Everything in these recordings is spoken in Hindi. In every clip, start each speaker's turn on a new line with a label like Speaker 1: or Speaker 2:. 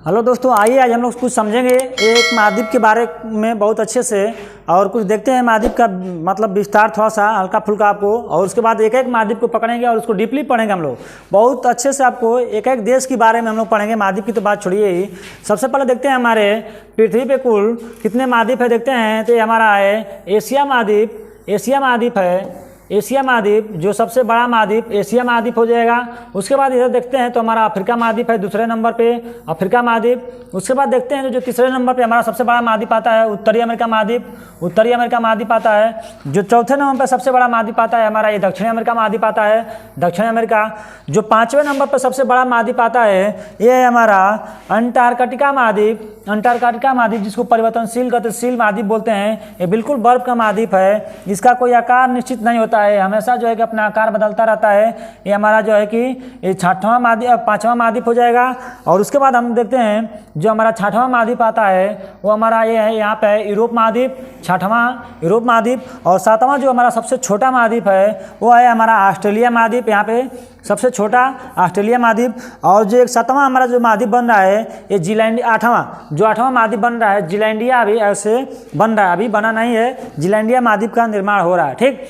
Speaker 1: हेलो दोस्तों, आइए आज हम लोग कुछ समझेंगे एक महाद्वीप के बारे में बहुत अच्छे से, और कुछ देखते हैं महाद्वीप का मतलब विस्तार थोड़ा सा हल्का फुल्का आपको, और उसके बाद एक एक महाद्वीप को पकड़ेंगे और उसको डीपली पढ़ेंगे हम लोग बहुत अच्छे से। आपको एक एक देश के बारे में हम लोग पढ़ेंगे, महाद्वीप की तो बात छोड़िए ही। सबसे पहले देखते हैं हमारे पृथ्वी पे कुल कितने महाद्वीप है देखते हैं। तो ये हमारा है एशिया महाद्वीप। एशिया महाद्वीप है, एशिया महाद्वीप जो सबसे बड़ा महाद्वीप एशिया महाद्वीप हो जाएगा। उसके बाद इधर देखते हैं तो हमारा अफ्रीका महाद्वीप है दूसरे नंबर पे, अफ्रीका महाद्वीप। उसके बाद देखते हैं जो तीसरे नंबर पे हमारा सबसे बड़ा महाद्वीप आता है उत्तरी अमेरिका महाद्वीप। उत्तरी अमेरिका महाद्वीप आता है। जो चौथे नंबर पर सबसे बड़ा महाद्वीप आता है हमारा ये दक्षिणी अमेरिका महाद्वीप आता है, दक्षिण अमेरिका। जो पाँचवें नंबर पर सबसे बड़ा महाद्वीप आता है ये है हमारा अंटार्कटिका महाद्वीप। अंटार्कटिका महाद्वीप जिसको परिवर्तनशील गतिशील महाद्वीप बोलते हैं। ये बिल्कुल बर्फ का महाद्वीप है, इसका कोई आकार निश्चित नहीं होता है, हमेशा जो है कि अपना आकार बदलता रहता है। ये हमारा जो है कि ये छठवां महाद्वीप पाँचवां महाद्वीप हो जाएगा। और उसके बाद हम देखते हैं जो हमारा छठवां महाद्वीप आता है वो हमारा ये है, यहाँ पे है यूरोप महाद्वीप, छठवां यूरोप महाद्वीप। और सातवां जो हमारा सबसे छोटा महाद्वीप है वो है हमारा ऑस्ट्रेलिया महाद्वीप, यहाँ पे सबसे छोटा ऑस्ट्रेलिया महाद्वीप। और जो एक सातवां हमारा जो महाद्वीप बन रहा है ये जीलैंडिया, आठवां महाद्वीप बन रहा है जीलैंडिया, अभी ऐसे बन रहा है, अभी बना नहीं है, जीलैंडिया महाद्वीप का निर्माण हो रहा है। ठीक,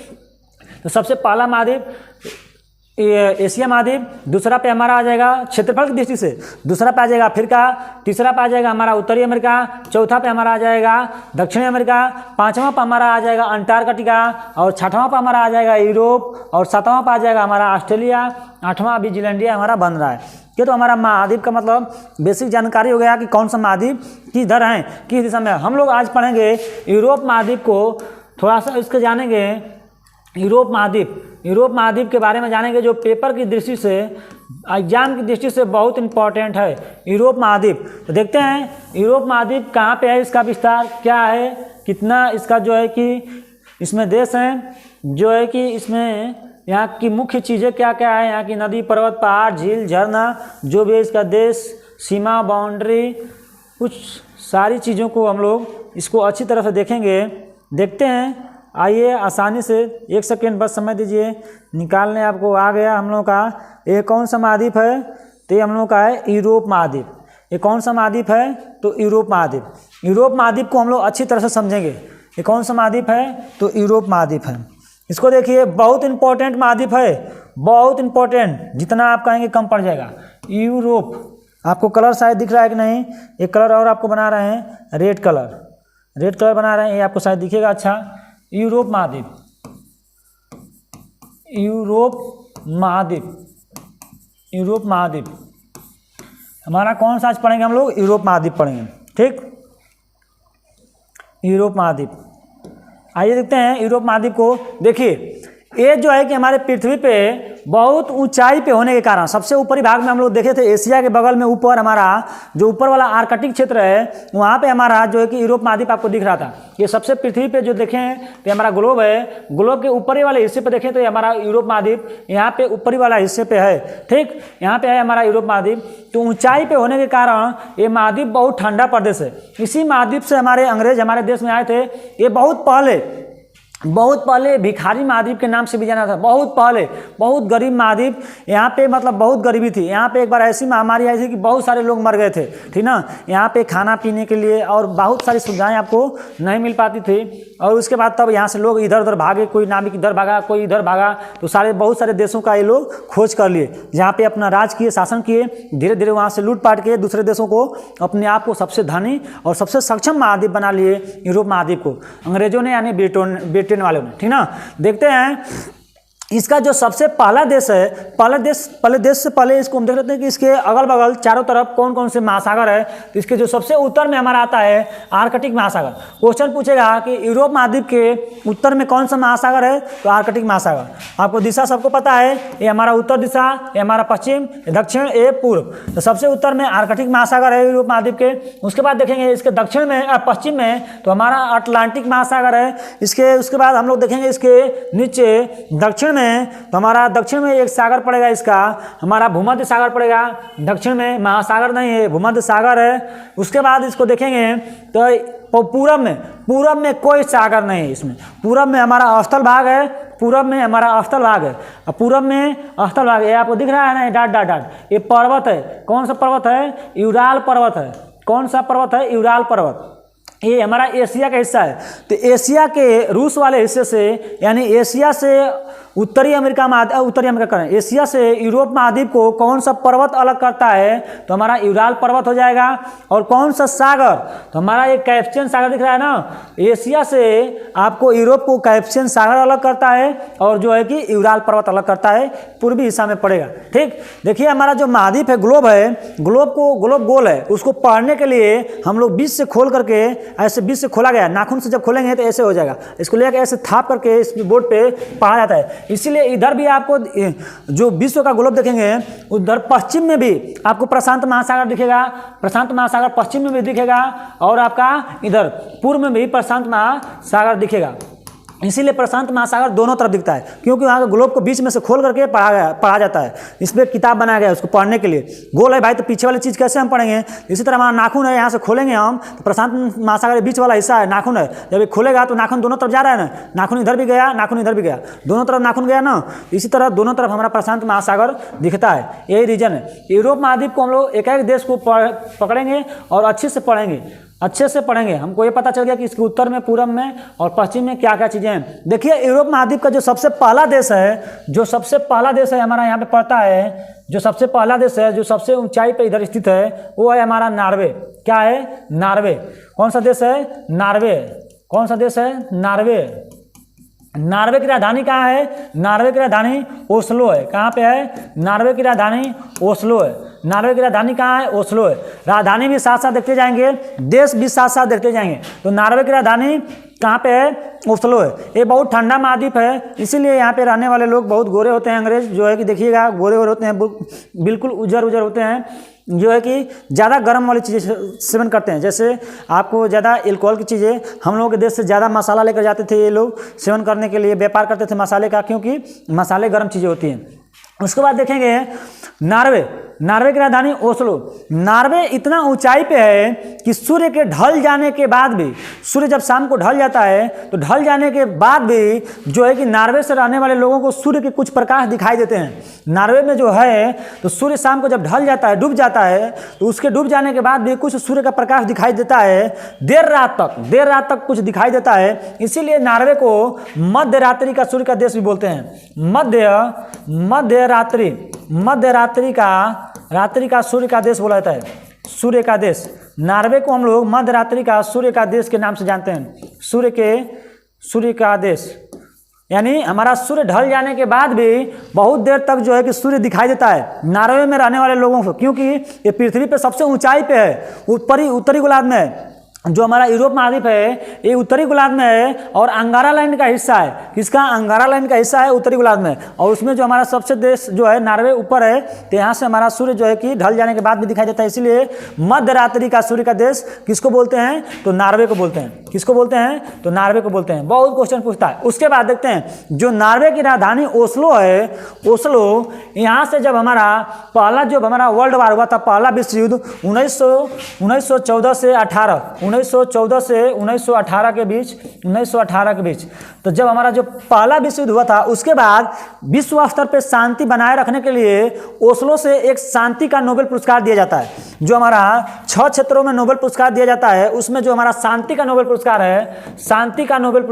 Speaker 1: तो सबसे पहला महाद्वीप एशिया महाद्वीप, दूसरा पे हमारा आ जाएगा क्षेत्रफल की दृष्टि से, दूसरा पे आ जाएगा अफ्रीका, तीसरा पे आ जाएगा हमारा उत्तरी अमेरिका, चौथा पे हमारा आ जाएगा दक्षिणी अमेरिका, पांचवा पे हमारा आ जाएगा अंटार्कटिका, और छठवां पे हमारा आ जाएगा यूरोप, और सातवां पे आ जाएगा हमारा ऑस्ट्रेलिया, आठवां अभी जीलैंडिया हमारा बन रहा है। ये तो हमारा महाद्वीप का मतलब बेसिक जानकारी हो गया कि कौन सा महाद्वीप किस दर है किस दिशा में। हम लोग आज पढ़ेंगे यूरोप महाद्वीप को, थोड़ा सा इसके जानेंगे। यूरोप महाद्वीप के बारे में जानेंगे जो पेपर की दृष्टि से, एग्जाम की दृष्टि से बहुत इंपॉर्टेंट है यूरोप महाद्वीप। तो देखते हैं यूरोप महाद्वीप कहाँ पे है, इसका विस्तार क्या है, कितना इसका जो है कि इसमें देश हैं, जो है कि इसमें यहाँ की मुख्य चीज़ें क्या क्या है, यहाँ की नदी पर्वत पहाड़ झील झरना जो भी है, इसका देश सीमा बाउंड्री, कुछ सारी चीज़ों को हम लोग इसको अच्छी तरह से देखेंगे। देखते हैं, आइए आसानी से, एक सेकेंड बस समय दीजिए निकालने, आपको आ गया हम लोग का ये कौन सा महाद्वीप है। तो ये हम लोग का है यूरोप महाद्वीप। ये कौन सा महाद्वीप है तो यूरोप महाद्वीप। यूरोप महाद्वीप को हम लोग अच्छी तरह से समझेंगे। ये कौन सा महाद्वीप है तो यूरोप महाद्वीप है। इसको देखिए, बहुत इंपॉर्टेंट महाद्वीप है, बहुत इंपॉर्टेंट, जितना आप कहेंगे कम पड़ जाएगा। यूरोप, आपको कलर शायद दिख रहा है कि नहीं, एक कलर और आपको बना रहे हैं, रेड कलर बना रहे हैं, ये आपको शायद दिखेगा। अच्छा, यूरोप महाद्वीप, यूरोप महाद्वीप हमारा कौन सा आज पढ़ेंगे हम लोग, यूरोप महाद्वीप पढ़ेंगे। ठीक, यूरोप महाद्वीप, आइए देखते हैं यूरोप महाद्वीप को। देखिए, ये जो है कि हमारे पृथ्वी पे बहुत ऊंचाई पे होने के कारण, सबसे ऊपरी भाग में हम लोग देखे थे एशिया के बगल में ऊपर हमारा जो ऊपर वाला आर्कटिक क्षेत्र है वहाँ पे हमारा जो है कि यूरोप महाद्वीप आपको दिख रहा था। ये सबसे पृथ्वी पे जो देखें तो हमारा ग्लोब है, ग्लोब के ऊपरी वाले हिस्से पे देखें तो ये हमारा यूरोप महाद्वीप यहाँ पे ऊपरी वाला हिस्से पे है। ठीक, यहाँ पे है हमारा यूरोप महाद्वीप। तो ऊंचाई पे होने के कारण ये महाद्वीप बहुत ठंडा प्रदेश है। इसी महाद्वीप से हमारे अंग्रेज हमारे देश में आए थे। ये बहुत पहले भिखारी महाद्वीप के नाम से भी जाना था, बहुत पहले, बहुत गरीब महाद्वीप। यहाँ पे मतलब बहुत गरीबी थी। यहाँ पे एक बार ऐसी महामारी आई थी कि बहुत सारे लोग मर गए थे। ठीक ना, यहाँ पे खाना पीने के लिए और बहुत सारी सुविधाएं आपको नहीं मिल पाती थी। और उसके बाद तब यहाँ से लोग इधर उधर भागे, कोई नाविक इधर भागा, कोई इधर भागा, तो बहुत सारे देशों का ये लोग खोज कर लिए, जहाँ पे अपना राज किए, शासन किए, धीरे धीरे वहाँ से लूटपाट के दूसरे देशों को अपने आप को सबसे धनी और सबसे सक्षम महाद्वीप बना लिए यूरोप महाद्वीप को, अंग्रेजों ने यानी ब्रिटेन वालों ने। ठीक ना, देखते हैं इसका जो सबसे पहला देश है, पहले देश से पहले इसको हम देख लेते हैं कि इसके अगल बगल चारों तरफ कौन कौन से महासागर है। तो इसके जो सबसे उत्तर में हमारा आता है आर्कटिक महासागर। क्वेश्चन पूछेगा कि यूरोप महाद्वीप के उत्तर में कौन सा महासागर है तो आर्कटिक महासागर। आपको दिशा सबको पता है, ये हमारा उत्तर दिशा, ये हमारा पश्चिम, ये दक्षिण, ये पूर्व। तो सबसे उत्तर में आर्कटिक महासागर है यूरोप महाद्वीप के। उसके बाद देखेंगे इसके दक्षिण में पश्चिम में तो हमारा अटलांटिक महासागर है। उसके बाद हम लोग देखेंगे इसके नीचे दक्षिण में तो हमारा दक्षिण में एक सागर पड़ेगा, इसका हमारा भूमध्य सागर पड़ेगा। दक्षिण में महासागर नहीं है, भूमध्य सागर है। उसके बाद इसको देखेंगे तो पूरब में कोई सागर नहीं है। इसमें पूरब में हमारा अस्थल भाग है, पूरब में हमारा स्थल भाग है, और पूरब में स्थल भाग, ये आपको दिख रहा है ना, डाट डाट डाट, ये पर्वत है। कौन सा पर्वत है? यूराल पर्वत है। कौन सा पर्वत है? यूराल पर्वत। ये हमारा एशिया का हिस्सा है। तो एशिया के रूस वाले हिस्से से, यानी एशिया से उत्तरी अमेरिका करें, एशिया से यूरोप महाद्वीप को कौन सा पर्वत अलग करता है? तो हमारा यूराल पर्वत हो जाएगा। और कौन सा सागर? तो हमारा एक कैस्पियन सागर दिख रहा है ना, एशिया से आपको यूरोप को कैस्पियन सागर अलग करता है, और जो है कि यूराल पर्वत अलग करता है, पूर्वी हिस्सा में पड़ेगा। ठीक, देखिए हमारा जो महाद्वीप है, ग्लोब है, ग्लोब गोल है, उसको पढ़ने के लिए हम लोग बीच से खोल करके, ऐसे बीच से खोला गया, नाखून से जब खोलेंगे तो ऐसे हो जाएगा, इसको लेकर ऐसे थाप करके इस बोर्ड पे पढ़ा जाता है। इसीलिए इधर भी आपको जो विश्व का ग्लोब देखेंगे, उधर पश्चिम में भी आपको प्रशांत महासागर दिखेगा, प्रशांत महासागर पश्चिम में भी दिखेगा, और आपका इधर पूर्व में भी प्रशांत महासागर दिखेगा। इसीलिए प्रशांत महासागर दोनों तरफ दिखता है, क्योंकि वहाँ के ग्लोब को बीच में से खोल करके पढ़ा जाता है। इस पर किताब बनाया गया है उसको पढ़ने के लिए। गोल है भाई, तो पीछे वाली चीज़ कैसे हम पढ़ेंगे? इसी तरह हमारा नाखून है, यहाँ से खोलेंगे हम तो प्रशांत महासागर बीच वाला हिस्सा है, नाखून है, जब ये खोलेगा तो नाखून दोनों तरफ जा रहा है ना, नाखून इधर भी गया, नाखून इधर भी गया, दोनों तरफ नाखून गया ना। इसी तरह दोनों तरफ हमारा प्रशांत महासागर दिखता है, यही रीजन है। यूरोप महाद्वीप को हम लोग एक एक देश को पकड़ेंगे और अच्छे से पढ़ेंगे, हमको ये पता चल गया कि इसके उत्तर में, पूरब में और पश्चिम में क्या क्या चीज़ें हैं। देखिए यूरोप महाद्वीप का जो सबसे पहला देश है, हमारा यहाँ पे पड़ता है, जो सबसे पहला देश है, जो सबसे ऊंचाई पे इधर स्थित है, वो है हमारा नॉर्वे। क्या है? नॉर्वे। कौन सा देश है? नॉर्वे। कौन सा देश है? नॉर्वे। नॉर्वे की राजधानी कहाँ है? नॉर्वे की राजधानी ओस्लो है। कहाँ पे है? नॉर्वे की राजधानी ओस्लो है। नॉर्वे की राजधानी कहाँ है? ओस्लो है। राजधानी भी साथ साथ देखते जाएंगे, देश भी साथ साथ देखते जाएंगे। तो नॉर्वे की राजधानी कहाँ पे है? ओस्लो है। ये बहुत ठंडा महाद्वीप है, इसीलिए यहाँ पे रहने वाले लोग बहुत गोरे होते हैं। अंग्रेज जो है कि देखिएगा गोरे होते हैं, बिल्कुल उजर होते हैं, जो है कि ज़्यादा गर्म वाली चीज़ें सेवन करते हैं। जैसे आपको ज़्यादा एल्कोहल की चीज़ें, हम लोगों के देश से ज़्यादा मसाला लेकर जाते थे ये लोग सेवन करने के लिए, व्यापार करते थे मसाले का, क्योंकि मसाले गर्म चीज़ें होती हैं। उसके बाद देखेंगे नॉर्वे की राजधानी ओस्लो। नॉर्वे इतना ऊंचाई पे है कि सूर्य के ढल जाने के बाद भी, सूर्य जब शाम को ढल जाता है तो ढल जाने के बाद भी जो है कि नॉर्वे से रहने वाले लोगों को सूर्य के कुछ प्रकाश दिखाई देते हैं। नॉर्वे में जो है तो सूर्य शाम को जब ढल जाता है, डूब जाता है, तो उसके डूब जाने के बाद भी कुछ सूर्य का प्रकाश दिखाई देता है, देर रात तक कुछ दिखाई देता है। इसीलिए नॉर्वे को मध्य रात्रि का सूर्य का देश भी बोलते हैं। रात्रि का सूर्य का देश बोला जाता है, सूर्य का देश। नॉर्वे को हम लोग मध्य रात्रि का सूर्य का देश के नाम से जानते हैं, सूर्य का देश। यानी हमारा सूर्य ढल जाने के बाद भी बहुत देर तक जो है कि सूर्य दिखाई देता है नॉर्वे में रहने वाले लोगों को, क्योंकि ये पृथ्वी पे सबसे ऊंचाई पे है, उत्तरी गोलार्ध में है। जो हमारा यूरोप महाद्वीप है ये उत्तरी गोलार्ध में है, और अंगारा लैंड का हिस्सा है। किसका? अंगारा लैंड का हिस्सा है उत्तरी गोलार्ध में, और उसमें जो हमारा सबसे देश जो है नॉर्वे ऊपर है, तो यहाँ से हमारा सूर्य जो है कि ढल जाने के बाद भी दिखाई देता है। इसलिए मध्य रात्रि का सूर्य का देश किसको बोलते हैं? तो नॉर्वे को बोलते हैं। किसको बोलते हैं? तो नॉर्वे को बोलते हैं। बहुत क्वेश्चन पूछता है। उसके बाद देखते हैं जो नॉर्वे की राजधानी ओस्लो है, ओस्लो, यहाँ से जब हमारा पहला जो हमारा वर्ल्ड वार हुआ था, पहला विश्व युद्ध 1914 से 1918 के बीच, तो जब हमारा जो पहला विश्व युद्ध हुआ था, उसके बाद विश्व स्तर पे शांति बनाए रखने के लिए ओस्लो से एक शांति का नोबेल पुरस्कार दिया जाता है। जो हमारा 6 क्षेत्रों में नोबेल पुरस्कार दिया जाता है, उसमें जो हमारा शांति का नोबेल पुरस्कार है, शांति का नोबेल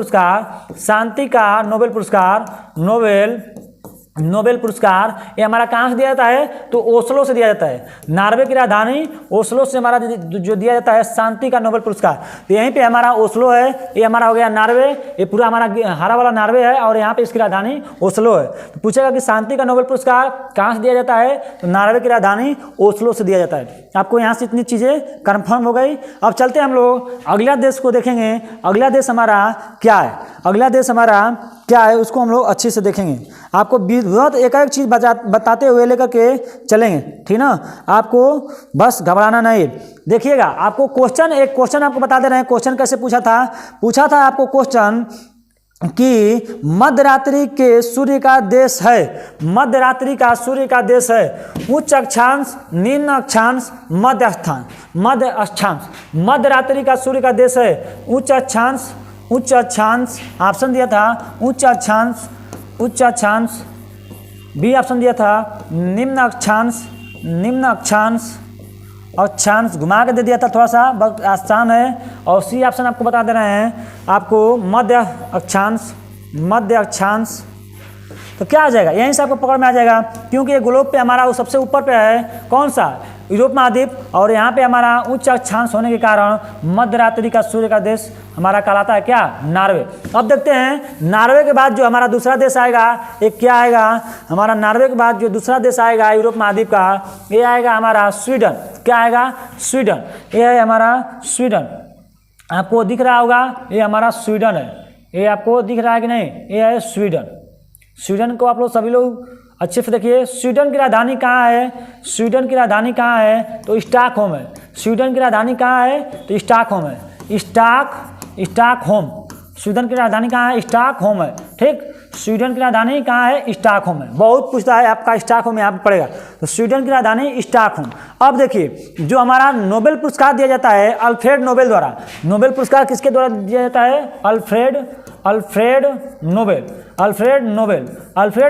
Speaker 1: पुरस्कार ये हमारा कहाँ से दिया जाता है? तो ओस्लो से दिया जाता है। नॉर्वे की राजधानी ओस्लो से हमारा जो दिया जाता है शांति का नोबेल पुरस्कार। तो यहीं पे हमारा ओस्लो है, ये हमारा हो गया नॉर्वे, ये पूरा हमारा हरा वाला नॉर्वे है, और यहाँ पे इसकी राजधानी ओस्लो है। तो पूछेगा कि शांति का नोबेल पुरस्कार कहाँ से दिया जाता है? तो नॉर्वे की राजधानी ओस्लो से दिया जाता है। आपको यहाँ से इतनी चीज़ें कन्फर्म हो गई। अब चलते हैं हम लोग अगला देश को देखेंगे। अगला देश हमारा क्या है? उसको हम लोग अच्छे से देखेंगे। आपको बहुत एक चीज़ बताते हुए लेकर के चलेंगे, ठीक ना? आपको बस घबराना नहीं। देखिएगा, आपको एक क्वेश्चन आपको बता दे रहे हैं। क्वेश्चन कैसे पूछा था आपको क्वेश्चन कि मध्यरात्रि के सूर्य का देश है, मध्यरात्रि का सूर्य का देश है, उच्च अक्षांश, निम्न अक्षांश, मध्य अक्षांश। मध्यरात्रि का सूर्य का देश है, उच्च अक्षांश, ऑप्शन दिया था उच्च अक्षांश, उच्च अक्षांश, बी ऑप्शन दिया था निम्न अक्षांश, निम्न अक्षांश, अक्षांश घुमा के दे दिया था, थोड़ा सा बहुत आसान है। और सी ऑप्शन आपको बता दे रहे हैं आपको मध्य अक्षांश, मध्य अक्षांश। तो क्या आ जाएगा, यहीं से आपको पकड़ में आ जाएगा, क्योंकि ये ग्लोब पे हमारा वो सबसे ऊपर पे है कौन सा, यूरोप महाद्वीप, और यहाँ पे हमारा उच्च अक्षांश होने के कारण मध्य रात्रि का सूर्य का देश हमारा कहलाता है क्या, नॉर्वे। अब देखते हैं नॉर्वे के बाद जो हमारा दूसरा देश आएगा एक क्या आएगा, हमारा नॉर्वे के बाद जो दूसरा देश आएगा यूरोप महाद्वीप का, ये आएगा हमारा स्वीडन। क्या आएगा, स्वीडन। ये है हमारा स्वीडन, आपको दिख रहा होगा, ये हमारा स्वीडन है, ये आपको दिख रहा है कि नहीं, ये है स्वीडन। स्वीडन को आप लोग सभी लोग अच्छे से देखिए। स्वीडन की राजधानी कहाँ है, स्वीडन की राजधानी कहाँ है, तो स्टॉकहोम है। स्वीडन की राजधानी कहाँ है, तो स्टॉकहोम है, स्टॉकहोम। स्वीडन की राजधानी कहाँ है, स्टॉकहोम है। ठीक, स्वीडन की राजधानी कहाँ है, स्टॉकहोम है। बहुत पूछता है आपका स्टॉकहोम यहाँ पे पड़ेगा, तो स्वीडन की राजधानी स्टॉकहोम। अब देखिए जो हमारा नोबेल पुरस्कार दिया जाता है अल्फ्रेड नोबेल द्वारा, नोबेल पुरस्कार किसके द्वारा दिया जाता है, अल्फ्रेड नोबेल। अल्फ्रेड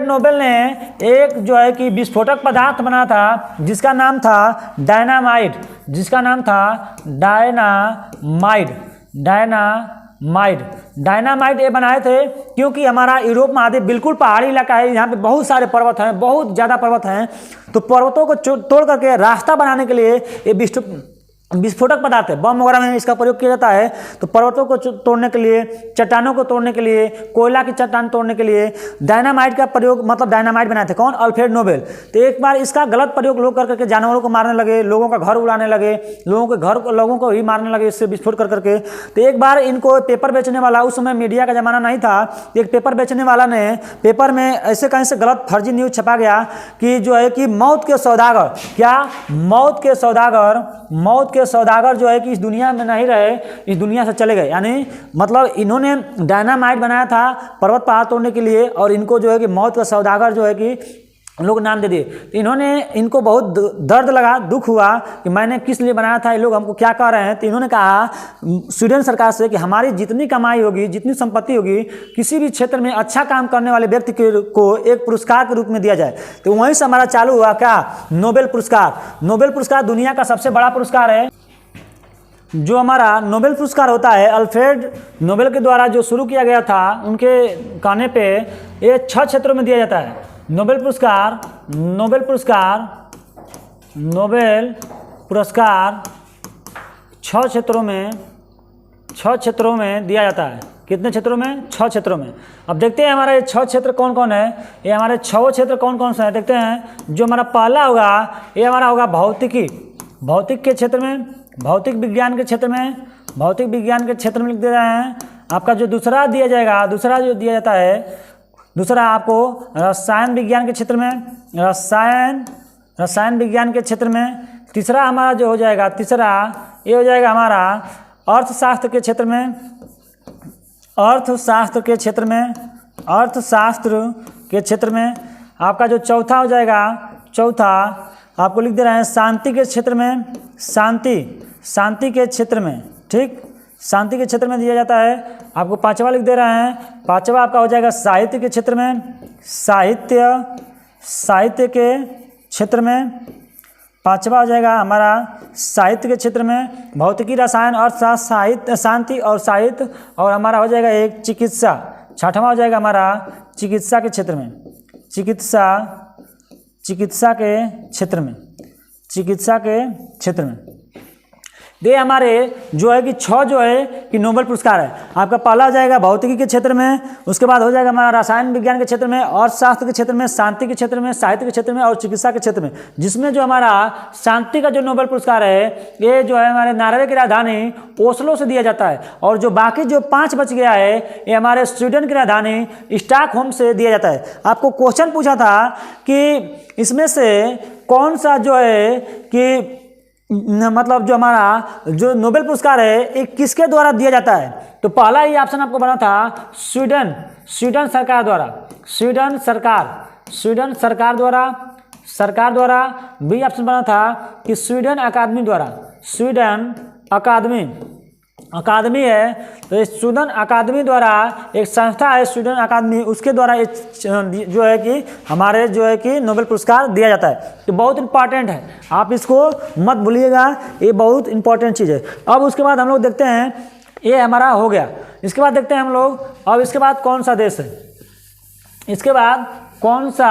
Speaker 1: नोबेल ने एक जो है कि विस्फोटक पदार्थ बना था जिसका नाम था डायनामाइट, जिसका नाम था डायनामाइट ये बनाए थे क्योंकि हमारा यूरोप महाद्वीप बिल्कुल पहाड़ी इलाका है, यहाँ पे बहुत सारे पर्वत हैं, बहुत ज़्यादा पर्वत हैं, तो पर्वतों को तोड़ करके रास्ता बनाने के लिए ये विस्फोटक पदार्थ है, बम वगैरह में इसका प्रयोग किया जाता है। तो पर्वतों को तोड़ने के लिए, चट्टानों को तोड़ने के लिए, कोयला की चट्टान तोड़ने के लिए डायनामाइट का प्रयोग, मतलब डायनामाइट बनाए थे कौन, अल्फ्रेड नोबेल। तो एक बार इसका गलत प्रयोग लोग करके जानवरों को मारने लगे, लोगों का घर उड़ाने लगे, लोगों को ही मारने लगे इससे विस्फोट कर करके। तो एक बार इनको पेपर बेचने वाला, उस समय मीडिया का जमाना नहीं था, एक पेपर बेचने वाला ने पेपर में ऐसे कहीं से गलत फर्जी न्यूज छपा गया कि जो है कि मौत के सौदागर, क्या, मौत के सौदागर जो है कि इस दुनिया में नहीं रहे, इस दुनिया से चले गए। यानी मतलब इन्होंने डायनामाइट बनाया था पर्वत पहाड़ तोड़ने के लिए, और इनको जो है कि मौत का सौदागर जो है कि लोग नाम दे दिए। तो इनको बहुत दर्द लगा, दुख हुआ कि मैंने किस लिए बनाया था, ये लोग हमको क्या कह रहे हैं। तो इन्होंने कहा स्वीडन सरकार से कि हमारी जितनी कमाई होगी, जितनी संपत्ति होगी, किसी भी क्षेत्र में अच्छा काम करने वाले व्यक्ति को एक पुरस्कार के रूप में दिया जाए। तो वहीं से हमारा चालू हुआ क्या, नोबेल पुरस्कार। नोबेल पुरस्कार दुनिया का सबसे बड़ा पुरस्कार है। जो हमारा नोबेल पुरस्कार होता है अल्फ्रेड नोबेल के द्वारा जो शुरू किया गया था, उनके कहने पे ये 6 क्षेत्रों में दिया जाता है। नोबेल पुरस्कार 6 क्षेत्रों में दिया जाता है। कितने क्षेत्रों में, 6 क्षेत्रों में। अब देखते हैं हमारे 6 क्षेत्र कौन कौन है, ये हमारे 6 क्षेत्र कौन कौन से हैं देखते हैं। जो हमारा पहला होगा ये हमारा होगा भौतिक के क्षेत्र में, भौतिक विज्ञान के क्षेत्र में लिख दे रहे हैं। आपका जो दूसरा दिया जाएगा, दूसरा जो दिया जाता है, दूसरा आपको रसायन विज्ञान के क्षेत्र में, रसायन विज्ञान के क्षेत्र में। तीसरा हमारा जो हो जाएगा, ये हो जाएगा हमारा अर्थशास्त्र के क्षेत्र में, अर्थशास्त्र के क्षेत्र में। आपका जो चौथा हो जाएगा, आपको लिख दे रहे हैं शांति के क्षेत्र में, शांति के क्षेत्र में। ठीक, शांति के क्षेत्र में दिया जाता है। आपको 5वां लिख दे रहे हैं, 5वां आपका हो जाएगा साहित्य के क्षेत्र में, साहित्य के क्षेत्र में। 5वां हो जाएगा हमारा साहित्य के क्षेत्र में, भौतिकी, रसायन, अर्थशास्त्र, साहित्य, शांति और साहित्य। और हमारा हो जाएगा एक चिकित्सा। 6वां हो जाएगा हमारा चिकित्सा के क्षेत्र में, चिकित्सा के क्षेत्र में। ये हमारे जो है कि 6 जो है कि नोबेल पुरस्कार है। आपका पहला हो जाएगा भौतिकी के क्षेत्र में, उसके बाद हो जाएगा हमारा रसायन विज्ञान के क्षेत्र में, अर्थशास्त्र के क्षेत्र में, शांति के क्षेत्र में, साहित्य के क्षेत्र में और चिकित्सा के क्षेत्र में। जिसमें जो हमारा शांति का जो नोबेल पुरस्कार है, ये जो है हमारे नॉर्वे की राजधानी ओस्लो से दिया जाता है। और जो बाकी जो 5 बच गया है, ये हमारे स्वीडन की राजधानी स्टॉकहोम से दिया जाता है। आपको क्वेश्चन पूछा था कि इसमें से कौन सा जो है कि मतलब जो हमारा जो नोबेल पुरस्कार है ये किसके द्वारा दिया जाता है। तो पहला ही ऑप्शन आपको बना था स्वीडन सरकार द्वारा, स्वीडन सरकार द्वारा। बी ऑप्शन बना था कि स्वीडन अकादमी द्वारा, अकादमी है, तो स्वीडन अकादमी द्वारा एक संस्था है स्वीडन अकादमी, उसके द्वारा जो है कि हमारे जो है कि नोबेल पुरस्कार दिया जाता है। तो बहुत इंपॉर्टेंट है, आप इसको मत भूलिएगा, ये बहुत इंपॉर्टेंट चीज़ है। अब उसके बाद हम लोग देखते हैं, ये हमारा हो गया। इसके बाद देखते हैं हम लोग, अब इसके बाद कौन सा देश है, इसके बाद कौन सा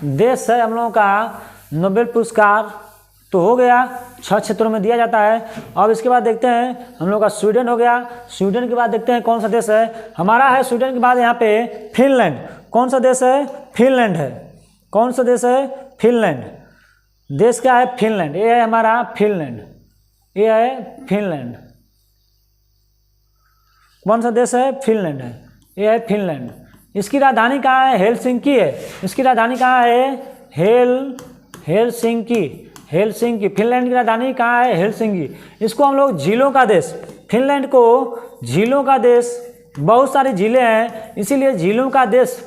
Speaker 1: देश है हम लोगों का नोबेल पुरस्कार तो हो गया, 6 क्षेत्रों में दिया जाता है। अब इसके बाद देखते हैं हम लोग का स्वीडन हो गया। स्वीडन के बाद देखते हैं कौन सा देश है हमारा है, स्वीडन के बाद यहाँ पे फिनलैंड। कौन सा देश है? फिनलैंड है। कौन सा देश है? फिनलैंड। देश क्या है? फिनलैंड। ये है हमारा फिनलैंड, ये है फिनलैंड। कौन सा देश है? फिनलैंड है, ये है फिनलैंड। इसकी राजधानी कहाँ है? हेलसिंकी है। इसकी राजधानी कहाँ है? हेलसिंकी। हेलसिंकी। फिनलैंड की राजधानी कहाँ है? हेलसिंकी। इसको हम लोग झीलों का देश, फिनलैंड को झीलों का देश, बहुत सारी झीलें हैं इसीलिए झीलों का देश,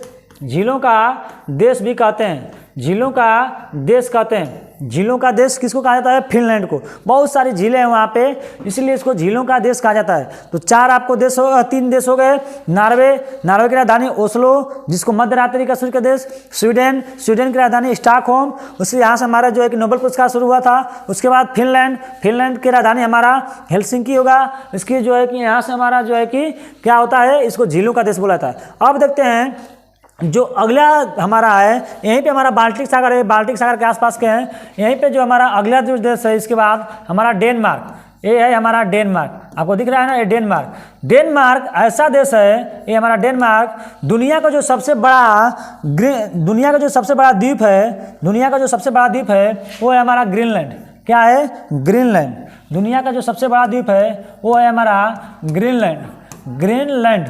Speaker 1: झीलों का देश भी कहते हैं, झीलों का देश कहते हैं। झीलों का देश किसको कहा जाता है? फिनलैंड को। बहुत सारी झीलें हैं वहाँ पे, इसीलिए इसको झीलों का देश कहा जाता है। तो 4 आपको देश हो, 3 देश हो गए। नार्वे, नार्वे की राजधानी ओस्लो, जिसको मध्य रात्रि का सूर्य का देश। स्वीडन, स्वीडन की राजधानी स्टॉकहोम, उससे यहाँ से हमारा जो है कि नोबेल पुरस्कार शुरू हुआ था। उसके बाद फिनलैंड, फिनलैंड की राजधानी हमारा हेलसिंकी होगा। इसकी जो है कि यहाँ से हमारा जो है कि क्या होता है, इसको झीलों का देश बोला जाता है। अब देखते हैं जो अगला हमारा है, यहीं पे हमारा बाल्टिक सागर है, बाल्टिक सागर के आसपास के हैं। यहीं पे जो हमारा अगला जो देश है, इसके बाद हमारा डेनमार्क, ये है हमारा डेनमार्क। आपको दिख रहा है ना, ये डेनमार्क। डेनमार्क ऐसा देश है, ये हमारा डेनमार्क दुनिया का जो सबसे बड़ा दुनिया का जो सबसे बड़ा द्वीप है, दुनिया का जो सबसे बड़ा द्वीप है वो है हमारा ग्रीनलैंड। क्या है? ग्रीनलैंड। दुनिया का जो सबसे बड़ा द्वीप है वो है हमारा ग्रीनलैंड। ग्रीनलैंड,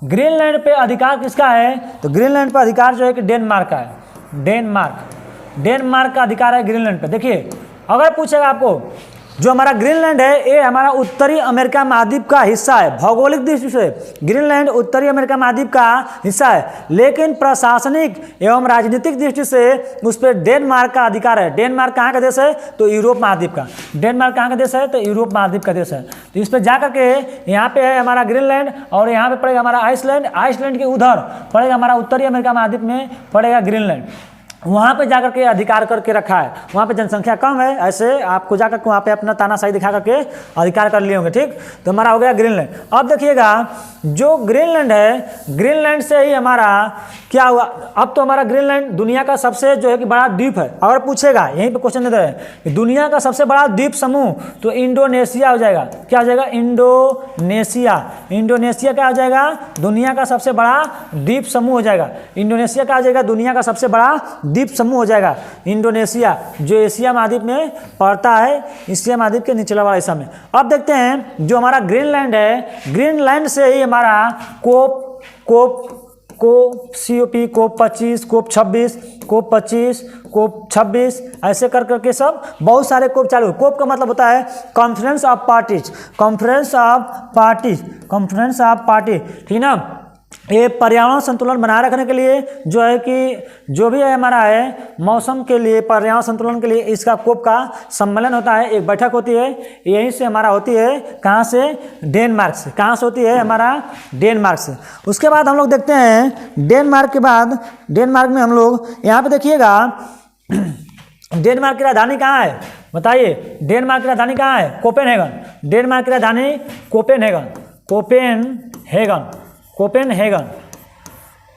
Speaker 1: ग्रीनलैंड पे अधिकार किसका है? तो ग्रीनलैंड पे अधिकार जो है कि डेनमार्क का है। डेनमार्क, डेनमार्क का अधिकार है ग्रीनलैंड पे। देखिए, अगर पूछेगा आपको, जो हमारा ग्रीनलैंड है ये हमारा उत्तरी अमेरिका महाद्वीप का हिस्सा है। भौगोलिक दृष्टि से ग्रीनलैंड उत्तरी अमेरिका महाद्वीप का हिस्सा है, लेकिन प्रशासनिक एवं राजनीतिक दृष्टि से उस पर डेनमार्क का अधिकार है। डेनमार्क कहाँ का देश है? तो यूरोप महाद्वीप का। डेनमार्क कहाँ का देश है? तो यूरोप महाद्वीप का देश है। तो इस पर जाकर के यहाँ पे है हमारा ग्रीनलैंड, और यहाँ पे पड़ेगा हमारा आइसलैंड। आइसलैंड के उधर पड़ेगा हमारा उत्तरी अमेरिका महाद्वीप में पड़ेगा ग्रीनलैंड। वहाँ पे जाकर के अधिकार करके रखा है। वहाँ पे जनसंख्या कम है, ऐसे आपको जाकर के वहाँ पे अपना तानाशाही दिखा करके अधिकार कर लिए होंगे। ठीक, तो हमारा हो गया ग्रीनलैंड। अब देखिएगा, जो ग्रीनलैंड है, ग्रीनलैंड से ही हमारा क्या हुआ, अब तो हमारा ग्रीनलैंड दुनिया का सबसे जो है कि बड़ा द्वीप है। अगर पूछेगा, यहीं पे क्वेश्चन देते हैं कि दुनिया का सबसे बड़ा द्वीप समूह, तो इंडोनेशिया हो जाएगा। क्या हो जाएगा? इंडोनेशिया। इंडोनेशिया क्या हो जाएगा? दुनिया का सबसे बड़ा द्वीप समूह हो जाएगा। इंडोनेशिया क्या हो जाएगा? दुनिया का सबसे बड़ा द्वीप समूह हो जाएगा इंडोनेशिया, जो एशिया महाद्वीप में पड़ता है, एशिया महाद्वीप के निचला वाला हिस्सा में। अब देखते हैं जो हमारा ग्रीनलैंड है, ग्रीनलैंड से ही हमारा COP, COP 25, COP 26, COP 25, COP 26, ऐसे कर करके सब बहुत सारे कोप चालू। कोप का मतलब होता है conference of parties, conference of parties, conference of party, ठीक ना। ये पर्यावरण संतुलन बनाए रखने के लिए जो है कि जो भी है हमारा है मौसम के लिए, पर्यावरण संतुलन के लिए इसका कोप का सम्मेलन होता है, एक बैठक होती है। यहीं से हमारा होती है, कहाँ से? डेनमार्क से। कहाँ से होती है? हमारा डेनमार्क से। उसके बाद हम लोग देखते हैं डेनमार्क के बाद, डेनमार्क में हम लोग यहाँ पे देखिएगा डेनमार्क की राजधानी कहाँ है? बताइए, डेनमार्क की राजधानी कहाँ है? कोपेनहेगन। डेनमार्क की राजधानी कोपेनहेगन, कोपेनहेगन, कोपेनहेगन,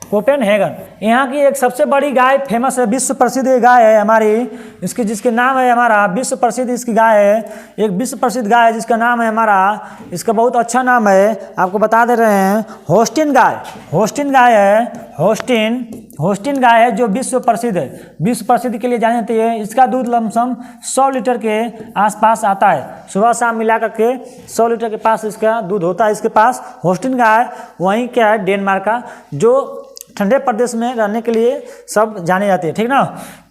Speaker 1: कोपेनहेगन। यहाँ की एक सबसे बड़ी गाय फेमस है, विश्व प्रसिद्ध गाय है हमारी, इसकी जिसके नाम है हमारा विश्व प्रसिद्ध, इसकी गाय है एक विश्व प्रसिद्ध गाय है जिसका नाम है हमारा, इसका बहुत अच्छा नाम है, आपको बता दे रहे हैं, होस्टिन गाय। होस्टिन गाय है, होस्टिन, होस्टिन गाय है जो विश्व प्रसिद्ध है, विश्व प्रसिद्ध के लिए जानी जाती है। इसका दूध लमसम 100 लीटर के आसपास आता है, सुबह शाम मिला करके 100 लीटर के पास इसका दूध होता है इसके पास। होस्टिन गाय वहीं क्या है, डेनमार्क का, जो ठंडे प्रदेश में रहने के लिए सब जाने जाते हैं, ठीक ना।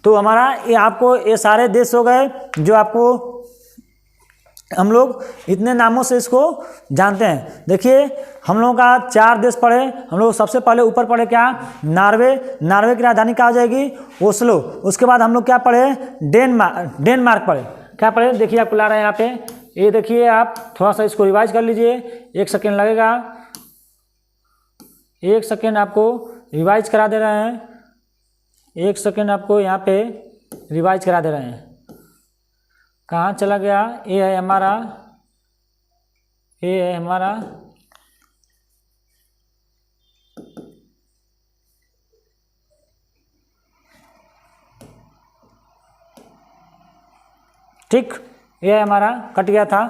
Speaker 1: तो हमारा ये आपको ये सारे देश हो गए जो आपको हम लोग इतने नामों से इसको जानते हैं। देखिए हम लोगों का 4 देश पढ़े हम लोग। सबसे पहले ऊपर पढ़े क्या? नार्वे। नार्वे की राजधानी क्या हो जाएगी? ओस्लो। उसके बाद हम लोग क्या पढ़े? डेनमार्क पढ़े। क्या पढ़े? देखिए आपको ला रहे हैं यहाँ पे ये देखिए, आप थोड़ा सा इसको रिवाइज कर लीजिए, 1 सेकेंड लगेगा, 1 सेकेंड आपको रिवाइज करा दे रहे हैं, 1 सेकेंड आपको यहाँ पे रिवाइज करा दे रहे हैं। कहाँ चला गया? ये है हमारा, ये है हमारा ठीक, ये हमारा कट गया था।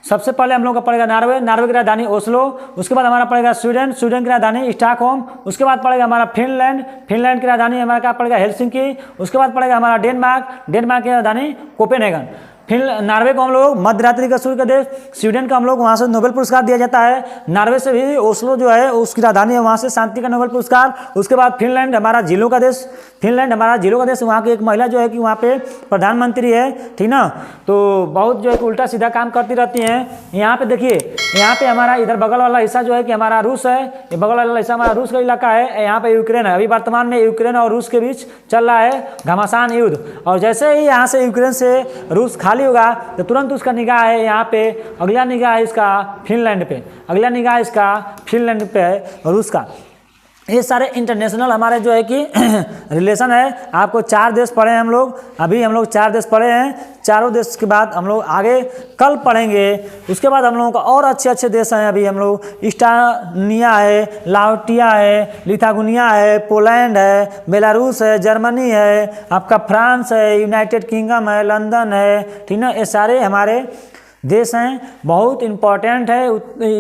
Speaker 1: सबसे पहले हम लोग का पड़ेगा नॉर्वे, नॉर्वे की राजधानी ओस्लो, उसके बाद हमारा पड़ेगा स्वीडन, स्वीडन की राजधानी स्टॉकहोम, उसके बाद पड़ेगा हमारा फिनलैंड, फिनलैंड की राजधानी हमारा क्या पड़ेगा? हेलसिंकी, उसके बाद पड़ेगा हमारा डेनमार्क, डेनमार्क की राजधानी कोपेनहेगन। फिर नॉर्वे को हम लोग मध्य रात्रि का सूर्य का देश, स्वीडन का हम लोग वहाँ से नोबेल पुरस्कार दिया जाता है, नॉर्वे से भी ओस्लो जो है उसकी राजधानी है, वहाँ से शांति का नोबेल पुरस्कार। उसके बाद फिनलैंड हमारा झीलों का देश, फिनलैंड हमारा झीलों का देश, वहाँ की एक महिला जो है कि वहाँ पे प्रधानमंत्री है, ठीक ना। तो बहुत जो है कि उल्टा सीधा काम करती रहती हैं। यहाँ पे देखिए, यहाँ पे हमारा इधर बगल वाला हिस्सा जो है कि हमारा रूस है, ये बगल वाला हिस्सा हमारा रूस का इलाका है, यहाँ पे यूक्रेन है। अभी वर्तमान में यूक्रेन और रूस के बीच चल रहा है घमासान युद्ध, और जैसे ही यहाँ से यूक्रेन से रूस खाली होगा तो तुरंत उसका निगाह है यहाँ पे, अगला निगाह है इसका फिनलैंड पे, अगला निगाह इसका फिनलैंड पे है, रूस का। ये सारे इंटरनेशनल हमारे जो है कि रिलेशन है। आपको 4 देश पढ़े हैं हम लोग, अभी हम लोग 4 देश पढ़े हैं, चारों देश के बाद हम लोग आगे कल पढ़ेंगे। उसके बाद हम लोगों का और अच्छे अच्छे देश हैं। अभी हम लोग इस्टोनिया है, लाओटिया है, लिथुआनिया है, पोलैंड है, बेलारूस है, जर्मनी है, आपका फ्रांस है, यूनाइटेड किंगडम है, लंदन है, ठीक ना। ये सारे हमारे देश हैं, बहुत इंपॉर्टेंट है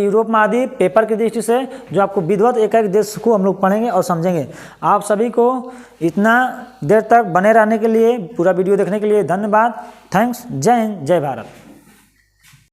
Speaker 1: यूरोप महाद्वीप पेपर की दृष्टि से, जो आपको विधिवत एक एक देश को हम लोग पढ़ेंगे और समझेंगे। आप सभी को इतना देर तक बने रहने के लिए, पूरा वीडियो देखने के लिए धन्यवाद। थैंक्स। जय हिंद, जय भारत।